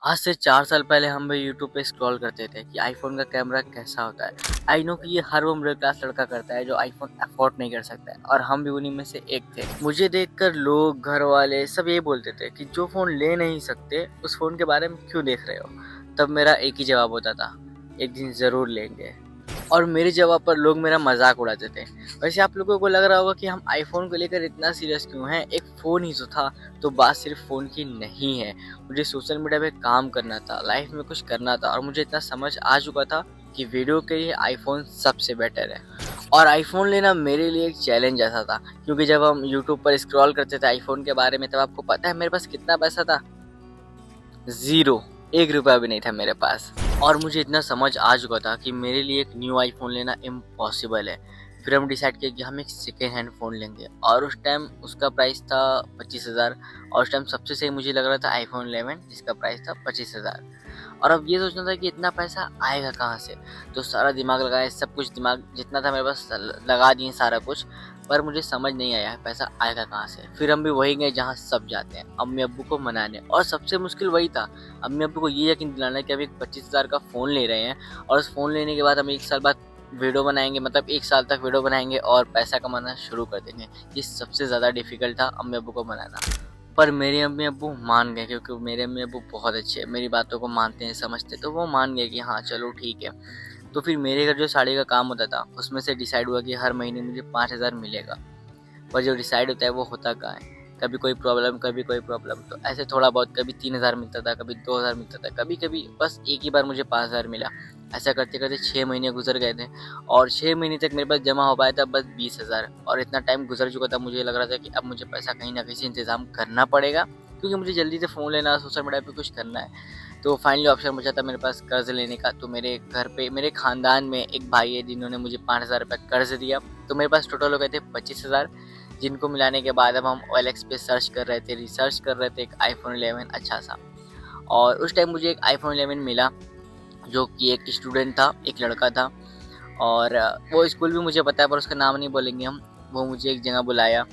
आज से 4 साल पहले हम भी यूट्यूब पे स्क्रॉल करते थे कि आईफ़ोन का कैमरा कैसा होता है। आई नो कि ये हर वो मिडिल क्लास लड़का करता है जो आईफ़ोन अफ़ोर्ड नहीं कर सकता है और हम भी उन्हीं में से एक थे। मुझे देखकर लोग, घर वाले सब यही बोलते थे कि जो फ़ोन ले नहीं सकते, उस फ़ोन के बारे में क्यों देख रहे हो? तब मेरा एक ही जवाब होता था, एक दिन ज़रूर लेंगे। और मेरे जवाब पर लोग मेरा मज़ाक उड़ाते थे। वैसे आप लोगों को लग रहा होगा कि हम आईफ़ोन को लेकर इतना सीरियस क्यों हैं? एक फ़ोन ही तो था, तो बात सिर्फ़ फ़ोन की नहीं है। मुझे सोशल मीडिया पे काम करना था, लाइफ़ में कुछ करना था और मुझे इतना समझ आ चुका था कि वीडियो के लिए आईफ़ोन सबसे बेटर है। और आईफ़ोन लेना मेरे लिए एक चैलेंज जैसा था, क्योंकि जब हम यूट्यूब पर स्क्रॉल करते थे आईफ़ोन के बारे में, तब आपको पता है मेरे पास कितना पैसा था? ज़ीरो, 1 रुपया भी नहीं था मेरे पास। और मुझे इतना समझ आ चुका था कि मेरे लिए एक न्यू आईफ़ोन लेना इम्पॉसिबल है। फिर हम डिसाइड किया कि हम एक सेकंड हैंड फ़ोन लेंगे और उस टाइम उसका प्राइस था 25,000 और उस टाइम सबसे सही मुझे लग रहा था आईफ़ोन 11 जिसका प्राइस था 25,000। और अब ये सोचना था कि इतना पैसा आएगा कहाँ से? तो सारा दिमाग लगाया, सब कुछ दिमाग जितना था मेरे पास लगा दिए सारा कुछ, पर मुझे समझ नहीं आया पैसा आएगा कहाँ से? फिर हम भी वही गए जहाँ सब जाते हैं, अम्मी-अब्बू को मनाने। और सबसे मुश्किल वही था, अम्मी-अब्बू को ये यकीन दिलाना कि अभी 25,000 का फ़ोन ले रहे हैं और उस फ़ोन लेने के बाद हम 1 साल बाद वीडियो बनाएँगे, मतलब 1 साल तक वीडियो बनाएँगे और पैसा कमाना शुरू कर देंगे। ये सबसे ज़्यादा डिफ़िकल्ट था अम्मी-अब्बू को मनाना। पर मेरे अम्मी-अब्बू मान गए, क्योंकि मेरे अम्मी-अब्बू बहुत अच्छे हैं, मेरी बातों को मानते हैं, समझते हैं, तो वो मान गए कि हाँ, चलो ठीक है। तो फिर मेरे घर जो साड़ी का काम होता था, उसमें से डिसाइड हुआ कि हर महीने मुझे 5,000 मिलेगा। पर जो डिसाइड होता है वो होता कहाँ है? कभी कोई प्रॉब्लम, कभी कोई प्रॉब्लम, तो ऐसे थोड़ा बहुत कभी 3,000 मिलता था, कभी 2,000 मिलता था, कभी-कभी बस एक ही बार मुझे 5,000 मिला। ऐसा करते-करते 6 महीने गुज़र गए थे और 6 महीने तक मेरे पास जमा हो पाया था बस 20,000 और इतना टाइम गुज़र चुका था, मुझे लग रहा था कि अब मुझे पैसा कहीं न कहीं से इंतज़ाम करना पड़ेगा, क्योंकि मुझे जल्दी से फ़ोन लेना है, सोशल मीडिया पे कुछ करना है। तो फाइनली ऑप्शन बचा था मेरे पास कर्ज़ लेने का, तो मेरे घर पे मेरे ख़ानदान में एक भाई है जिन्होंने मुझे 5,000 रुपए कर्ज़ दिया, तो मेरे पास टोटल हो गए थे 25,000, जिनको मिलाने के बाद अब हम ओएलएक्स पे सर्च कर रहे थे, रिसर्च कर रहे थे एक आईफ़ोन 11 अच्छा-सा। और उस टाइम मुझे एक आईफ़ोन 11 मिला, जो कि एक स्टूडेंट था, एक लड़का था और वो स्कूल भी मुझे पता है पर उसका नाम नहीं बोलेंगे हम। वो मुझे एक जगह बुलाया,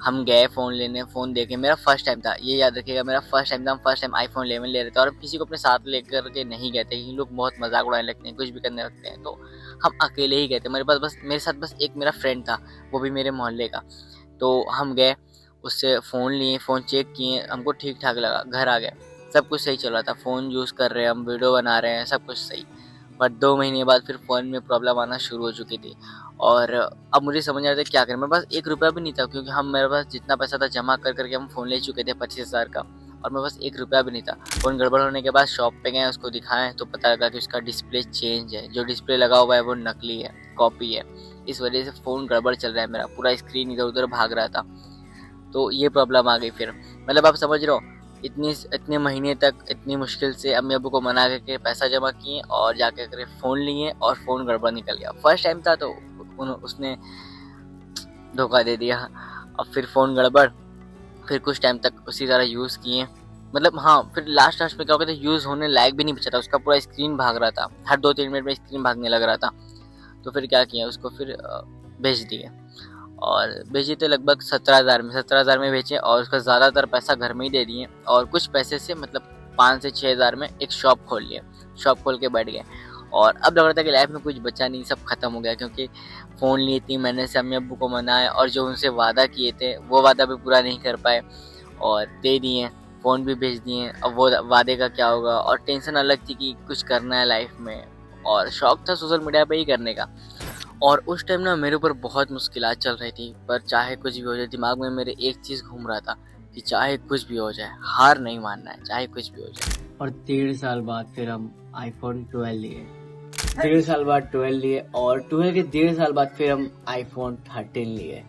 हम गए फ़ोन लेने, फ़ोन देखे, मेरा फर्स्ट टाइम था, ये याद रखिएगा मेरा फर्स्ट टाइम था, हम फर्स्ट टाइम आईफ़ोन 11 ले रहे थे और हम किसी को अपने साथ लेकर के नहीं गए थे, ये लोग बहुत मज़ाक उड़ाने लगते हैं, कुछ भी करने लगते हैं, तो हम अकेले ही गए थे। मेरे साथ बस एक मेरा फ्रेंड था, वो भी मेरे मोहल्ले का। तो हम गए, उससे फ़ोन लिए, फ़ोन चेक किए, हमको ठीक-ठाक लगा, घर आ गए। सब कुछ सही चल रहा था, फ़ोन यूज़ कर रहे हैं हम, वीडियो बना रहे हैं, सब कुछ सही। बट 2 महीने बाद फिर फ़ोन में प्रॉब्लम आना शुरू हो चुकी थी और अब मुझे समझ नहीं आ रहा था क्या करें? मेरे पास 1 रुपया भी नहीं था, क्योंकि हम मेरे पास जितना पैसा था जमा कर के हम फ़ोन ले चुके थे 25,000 का और मेरे पास 1 रुपया भी नहीं था। फ़ोन गड़बड़ होने के बाद शॉप पे गए, उसको दिखाएँ तो पता लगा कि उसका डिस्प्ले चेंज है, जो डिस्प्ले लगा हुआ है वो नकली है, कॉपी है। इस वजह से फ़ोन गड़बड़ चल रहा है मेरा, पूरा स्क्रीन इधर-उधर भाग रहा था। तो ये प्रॉब्लम आ गई फिर। मतलब आप समझ रहे हो, इतने महीने तक इतनी मुश्किल से अम्मी-अब्बू को मना करके पैसा जमा किए और जाके करके फ़ोन लिए और फ़ोन गड़बड़ निकल गया। फर्स्ट टाइम था तो उसने धोखा दे दिया। अब फिर फ़ोन गड़बड़, फिर कुछ टाइम तक उसी तरह यूज़ किए। मतलब हाँ, फिर लास्ट में क्या हो गया था, यूज़ होने लायक भी नहीं बचा था, उसका पूरा स्क्रीन भाग रहा था। हर 2-3 मिनट में स्क्रीन भागने लग रहा था। तो फिर क्या किया, उसको फिर बेच दिए। और बेचे थे लगभग 17,000 में बेचे और उसका ज़्यादातर पैसा घर में ही दे दिए और कुछ पैसे से मतलब 5 से 6,000 में एक शॉप खोल लिया। शॉप खोल के बैठ गए और अब लग रहा था कि लाइफ में कुछ बचा नहीं, सब खत्म हो गया, क्योंकि फ़ोन ली थी मैंने से, अम्मी-अब्बू को मनाया और जो उनसे वादा किए थे वो वादा भी पूरा नहीं कर पाए और दे दिए, फ़ोन भी बेच दिए। अब वो वादे का क्या होगा, और टेंशन अलग थी कि कुछ करना है लाइफ में और शौक था सोशल मीडिया पे ही करने का। और उस टाइम ना मेरे ऊपर बहुत मुश्किलात चल रही थी, पर चाहे कुछ भी हो जाए दिमाग में मेरे एक चीज़ घूम रहा था कि चाहे कुछ भी हो जाए, हार नहीं मानना है, चाहे कुछ भी हो जाए। और 1.5 साल बाद फिर हम आईफ़ोन 12 लिए। 1.5 साल बाद 12 लिए और 12 के 1.5 साल बाद फिर हम आईफ़ोन 13 लिए।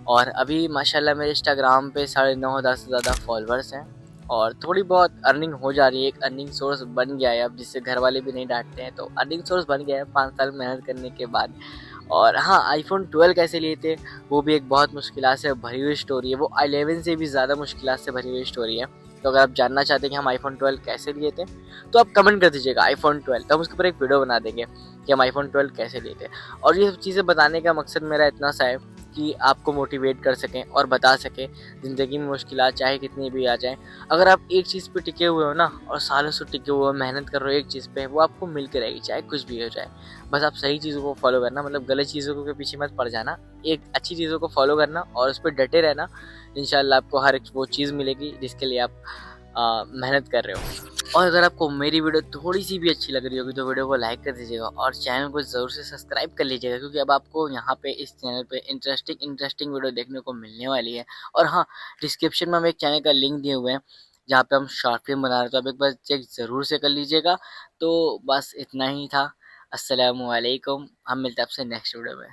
और अभी माशाल्लाह मेरे इंस्टाग्राम पे 9,500 से ज़्यादा फॉलोअर्स हैं और थोड़ी बहुत अर्निंग हो जा रही है, एक अर्निंग सोर्स बन गया है अब, जिससे घर वाले भी नहीं डांटते हैं, तो अर्निंग सोर्स बन गया है 5 साल मेहनत करने के बाद। और हाँ, आईफ़ोन 12 कैसे लिए थे, वो भी एक बहुत मुश्किलात से भरी हुई स्टोरी है, वो 11 से भी ज़्यादा मुश्किलात से भरी हुई स्टोरी है। तो अगर आप जानना चाहते हैं कि हम आईफ़ोन 12 कैसे लिए थे, तो आप कमेंट कर दीजिएगा आईफ़ोन 12, तो हम उसके ऊपर एक वीडियो बना देंगे कि हम आईफ़ोन 12 कैसे लिए थे। और ये सब चीज़ें बताने का मकसद मेरा इतना सा है कि आपको मोटिवेट कर सकें और बता सकें ज़िंदगी में मुश्किलात चाहे कितनी भी आ जाएं, अगर आप एक चीज़ पे टिके हुए हो ना और सालों से टिके हुए हो, मेहनत कर रहे हो एक चीज़ पे, वो आपको मिलती रहेगी चाहे कुछ भी हो जाए। बस आप सही चीज़ों को फॉलो करना, मतलब गलत चीज़ों के पीछे मत पड़ जाना, एक अच्छी चीज़ों को फॉलो करना और उस पर डटे रहना। इंशाल्लाह आपको हर एक वो चीज़ मिलेगी जिसके लिए आप मेहनत कर रहे हो। और अगर आपको मेरी वीडियो थोड़ी सी भी अच्छी लग रही होगी तो वीडियो को लाइक कर दीजिएगा और चैनल को ज़रूर से सब्सक्राइब कर लीजिएगा, क्योंकि अब आपको यहाँ पे इस चैनल पे इंटरेस्टिंग वीडियो देखने को मिलने वाली है। और हाँ, डिस्क्रिप्शन में हम एक चैनल का लिंक दिए हुए हैं जहाँ पे हम शॉर्ट फिल्म बना रहे हैं, तो आप एक बार चेक ज़रूर से कर लीजिएगा। तो बस इतना ही था। अस्सलामु अलैकुम, हम मिलते हैं आपसे नेक्स्ट वीडियो में।